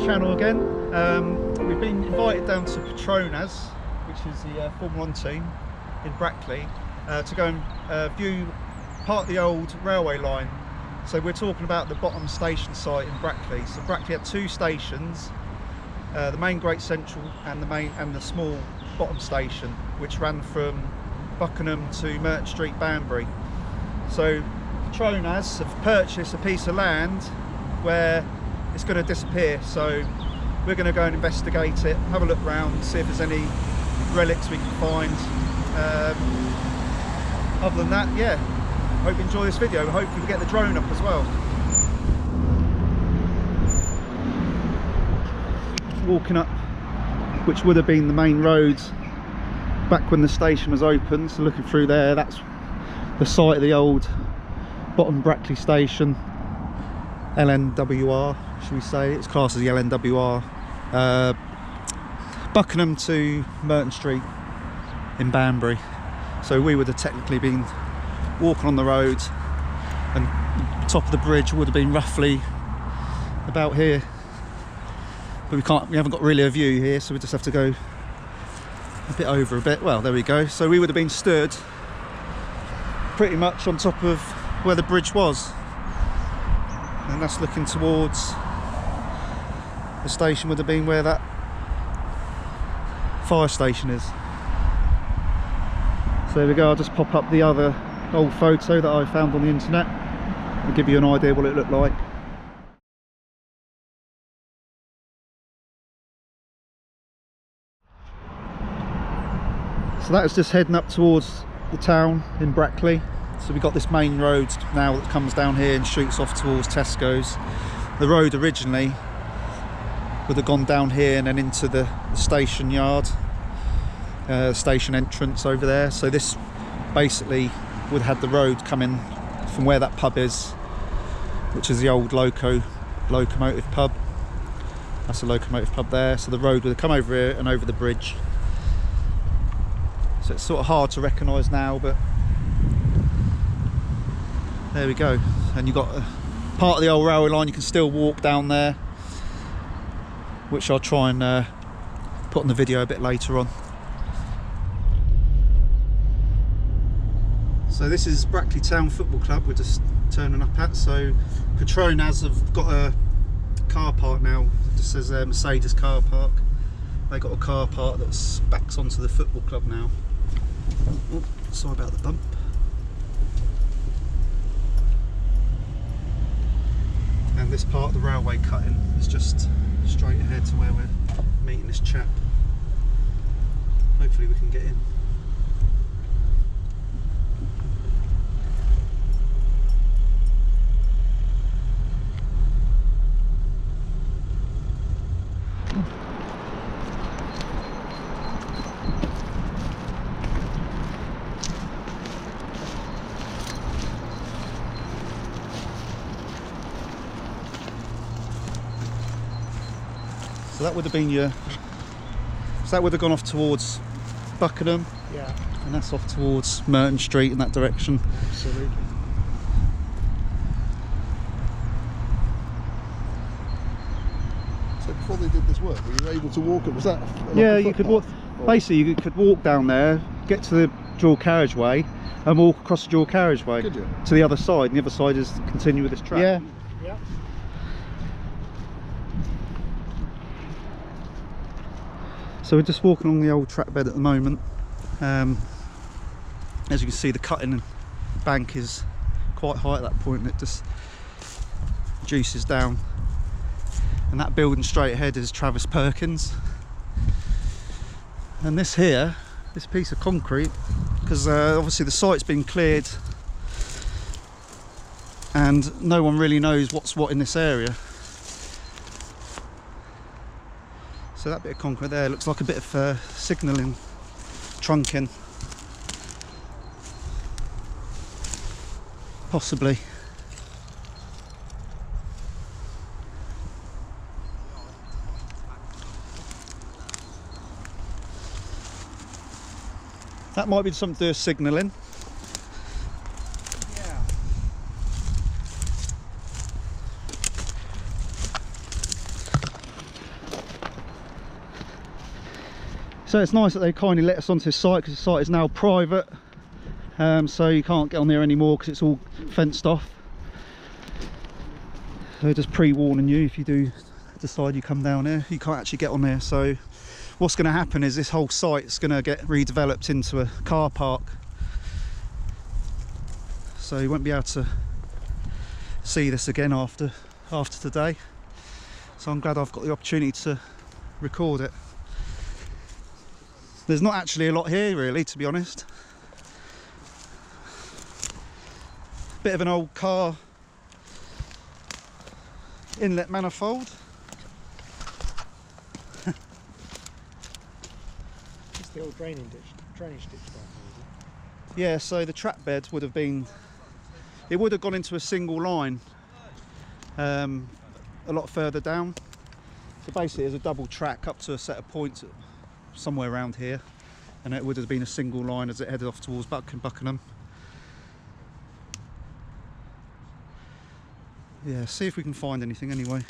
channel again. We've been invited down to Petronas, which is the Formula 1 team in Brackley, to go and view part of the old railway line. So we're talking about the bottom station site in Brackley. So Brackley had two stations, the main Great Central and the small bottom station, which ran from Buckingham to Merchant Street, Banbury. So Petronas have purchased a piece of land where it's going to disappear, so we're going to go and investigate it, have a look around, see if there's any relics we can find. Other than that, yeah, hope you enjoy this video. Hopefully we get the drone up as well. Walking up which would have been the main road back when the station was open, so looking through there, that's the site of the old bottom Brackley station, LNWR, should we say. It's classed as the LNWR. Buckingham to Merchant Street in Banbury. So we would have technically been walking on the road, and the top of the bridge would have been roughly about here. But we haven't got really a view here, so we just have to go a bit over a bit. Well, there we go. So we would have been stood pretty much on top of where the bridge was, and that's looking towards the station. Would have been where that fire station is. So there we go. I'll just pop up the other old photo that I found on the internet and give you an idea what it looked like. So that is just heading up towards the town in Brackley. So we've got this main road now that comes down here and shoots off towards Tesco's. The road originally would have gone down here and then into the station yard, station entrance over there. So this basically would have had the road coming from where that pub is, which is the old locomotive pub. That's a locomotive pub there. So the road would have come over here and over the bridge. So it's sort of hard to recognise now, but there we go. And you've got a part of the old railway line, you can still walk down there, which I'll try and put on the video a bit later on. So this is Brackley Town Football Club we're just turning up at. So Petronas have got a car park now. It just says Mercedes car park. They got a car park that backs onto the football club now. Oh, sorry about the bump. And this part of the railway cutting is just straight ahead to where we're meeting this chap. Hopefully we can get in. So that would have been your, so that would have gone off towards Buckingham, yeah, and that's off towards Merchant Street in that direction. Absolutely. So before they did this work, were you able to walk it? Was that like yeah, you could walk. Basically, you could walk down there, get to the dual carriageway, and walk across the dual carriageway Could you? to the other side. And the other side is continue with this track. Yeah. Yeah. So we're just walking along the old track bed at the moment. As you can see, the cutting bank is quite high at that point, and it just juices down. And that building straight ahead is Travis Perkins. And this here, this piece of concrete, because obviously the site's been cleared and no one really knows what's what in this area. So that bit of concrete there looks like a bit of signalling, trunking, possibly. That might be something to do with signalling. Yeah. So it's nice that they kindly let us onto this site, because the site is now private, so you can't get on there anymore because it's all fenced off. So just pre-warning you, if you do decide you come down here, you can't actually get on there. So what's going to happen is this whole site is going to get redeveloped into a car park, so you won't be able to see this again after today. So I'm glad I've got the opportunity to record it. There's not actually a lot here really, to be honest. Bit of an old car inlet manifold. It's the old drainage ditch down here, Yeah, so the trap bed would have been, it would have gone into a single line a lot further down. So basically there's a double track up to a set of points somewhere around here, and it would have been a single line as it headed off towards Buckingham. Yeah, see if we can find anything anyway.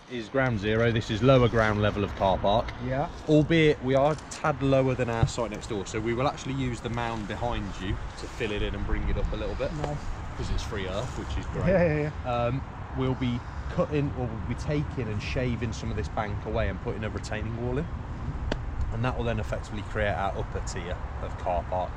Is ground zero. This is lower ground level of car park. Yeah. Albeit we are a tad lower than our site next door, so we will actually use the mound behind you to fill it in and bring it up a little bit. Nice. Because it's free earth, which is great. Yeah. We'll be cutting, or we'll be taking and shaving some of this bank away and putting a retaining wall in, and that will then effectively create our upper tier of car park.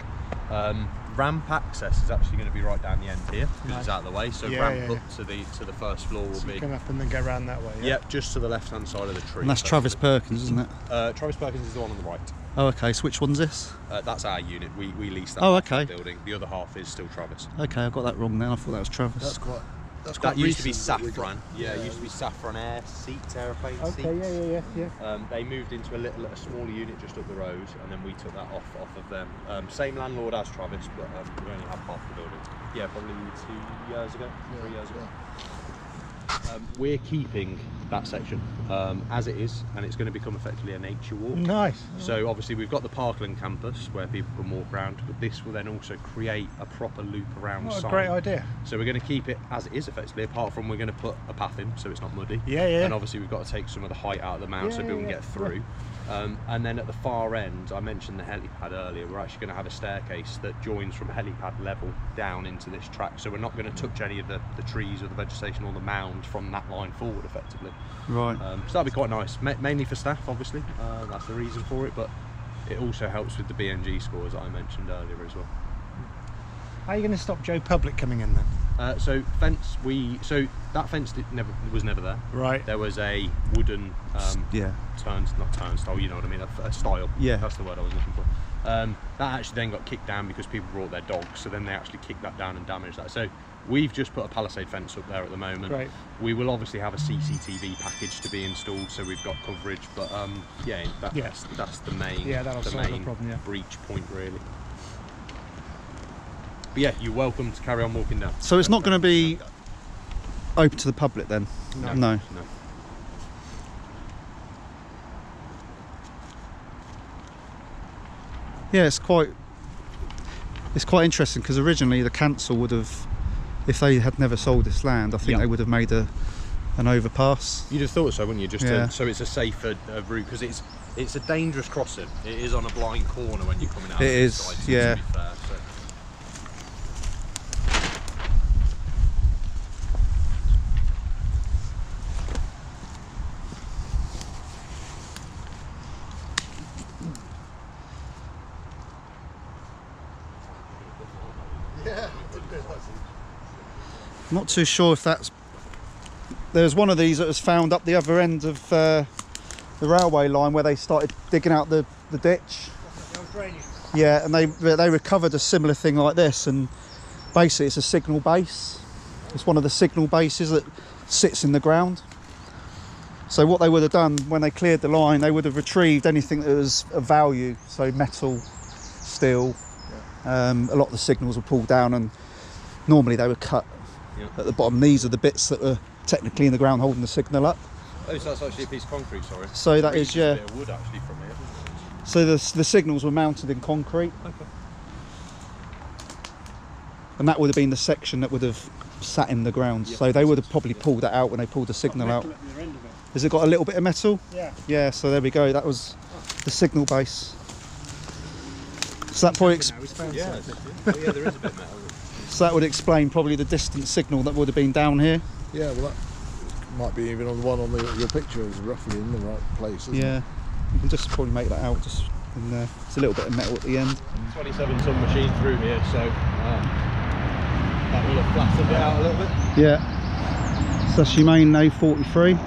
Ramp access is actually going to be right down the end here because it's out of the way. So ramp up to the first floor will be. Come up and then go around that way. Yep, just to the left hand side of the tree. And that's Travis Perkins, isn't it? Travis Perkins is the one on the right. Oh, okay. So which one's this? That's our unit. We lease that. Oh, half of okay. the building. The other half is still Travis. Okay, I got that wrong then. I thought that was Travis. That Used to be recent that we Safran. Yeah, it used to be Safran Air seats, airplane seats. Okay, yeah. They moved into a smaller unit just up the road, and then we took that off of them. Same landlord as Travis, but we only have half the building. Yeah, probably 2 years ago, 3 years ago. We're keeping that section as it is, and it's going to become effectively a nature walk. Nice. So obviously we've got the Parkland campus where people can walk around, but this will then also create a proper loop around the What a site. great idea. So we're going to keep it as it is effectively, apart from we're going to put a path in so it's not muddy. Yeah. And obviously we've got to take some of the height out of the mount so people can get through. And then at the far end, I mentioned the helipad earlier, we're actually going to have a staircase that joins from helipad level down into this track. So we're not going to touch any of the trees or the vegetation or the mound from that line forward effectively. Right. So that'll be quite nice, mainly for staff obviously, that's the reason for it, but it also helps with the BNG scores that I mentioned earlier as well. How are you going to stop Joe Public coming in then? So that fence was never there. Right. There was a wooden not turnstile, you know what I mean, a stile. Yeah. That's the word I was looking for. That actually then got kicked down because people brought their dogs, so then they actually kicked that down and damaged that. So we've just put a palisade fence up there at the moment. Great. We will obviously have a CCTV package to be installed, so we've got coverage, but that's the main, that'll solve the problem, yeah. breach point really. But yeah, you're welcome to carry on walking down. So it's not going to be open to the public then? No. Yeah, it's quite interesting because originally the council would have, if they had never sold this land, I think they would have made an overpass. You'd have thought so, wouldn't you? Just so it's a safer route, because it's a dangerous crossing. It is on a blind corner when you're coming out. It is, side, so yeah. to be fair, so. I'm not too sure if that's... There's one of these that was found up the other end of the railway line where they started digging out the ditch. Yeah, and they recovered a similar thing like this, and basically it's a signal base. It's one of the signal bases that sits in the ground. So what they would have done when they cleared the line, they would have retrieved anything that was of value, so metal, steel. A lot of the signals were pulled down, and normally they were cut at the bottom. These are the bits that were technically in the ground holding the signal up. Oh, so that's actually a piece of concrete, sorry. So that is, yeah. A bit of wood actually from here. So the signals were mounted in concrete. Okay. and that would have been the section that would have sat in the ground. So they would have probably pulled that out when they pulled the signal out. Has it got a little bit of metal? Yeah. Yeah, so there we go. That was the signal base. So that probably Yeah, there is a bit of metal. so that would explain probably the distant signal that would have been down here. Yeah, well, that might be even on the one on your picture is roughly in the right place, isn't Yeah, you can just probably make that out just in there. It's a little bit of metal at the end. 27-ton machine through here, so that will have flattened it out a little bit. Yeah, so that's your main A43.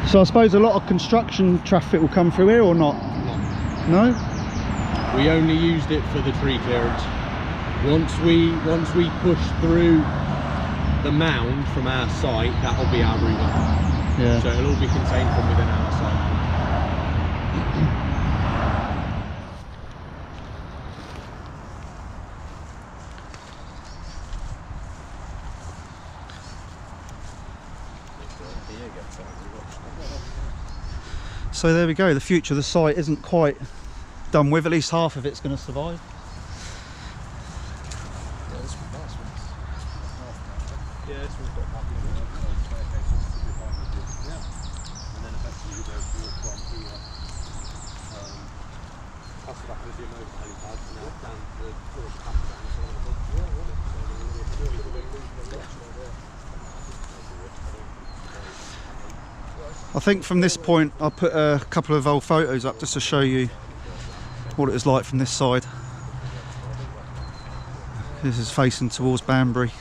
So I suppose a lot of construction traffic will come through here or not? No? We only used it for the tree clearance. Once we push through the mound from our site, that'll be our route. Yeah. So it'll all be contained from within our site. So there we go, the future of the site isn't quite done with, at least half of it's going to survive. Yeah, this would be nice one. Yeah, this one's got half the staircase behind the yeah. And then eventually you go from here past the back of the gym over the helipad and now down the path down the side of the I think from this point I'll put a couple of old photos up just to show you what it was like from this side. This is facing towards Banbury.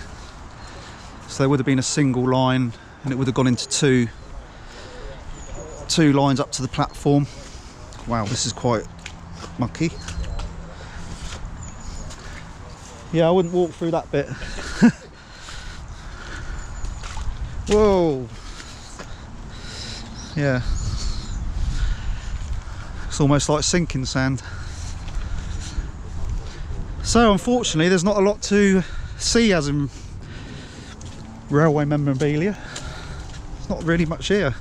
So there would have been a single line and it would have gone into two lines up to the platform. Wow, this is quite mucky. Yeah, I wouldn't walk through that bit. Whoa. Yeah. It's almost like sinking sand. So unfortunately there's not a lot to see as in railway memorabilia. There's not really much here.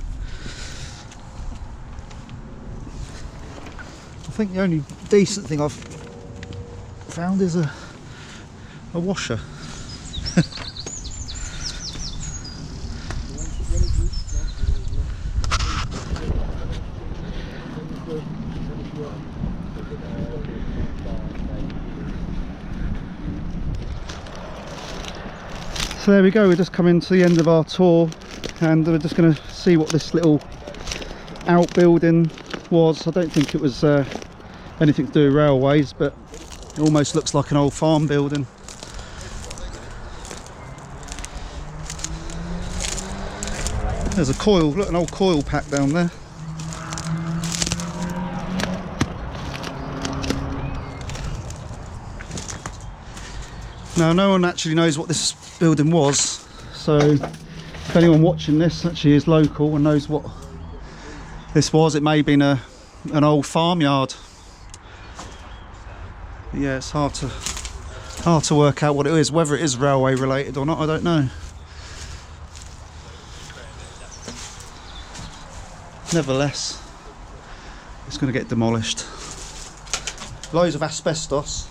I think the only decent thing I've found is a washer. So there we go, we're just coming to the end of our tour and we're just going to see what this little outbuilding was. I don't think it was anything to do with railways, but it almost looks like an old farm building. There's a coil, look, an old coil pack down there. Now no one actually knows what this building was, so if anyone watching this actually is local and knows what this was, it may have been an old farmyard. But yeah, it's hard to work out what it is, whether it is railway related or not, I don't know. Nevertheless, it's going to get demolished. Loads of asbestos.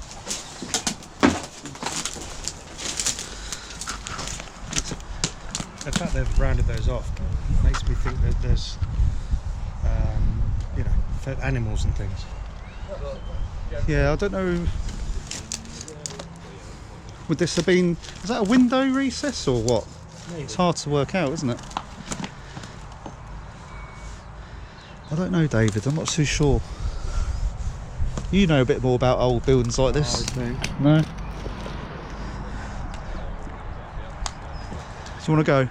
The fact they've rounded those off makes me think that there's, you know, for animals and things. Yeah, I don't know. Would this have been, is that a window recess or what? Maybe. It's hard to work out, isn't it? I don't know, David, I'm not too sure. You know a bit more about old buildings like this? No? Do you want to go?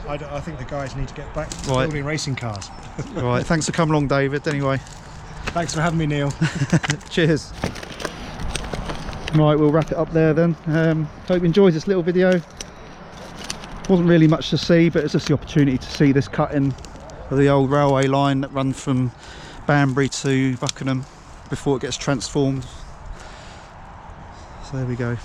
I think the guys need to get back to Right. building racing cars. Right, thanks for coming along, David, anyway. Thanks for having me, Neil. Cheers. Right, we'll wrap it up there then. Hope you enjoyed this little video. Wasn't really much to see, but it's just the opportunity to see this cutting of the old railway line that runs from Banbury to Buckingham before it gets transformed. So there we go.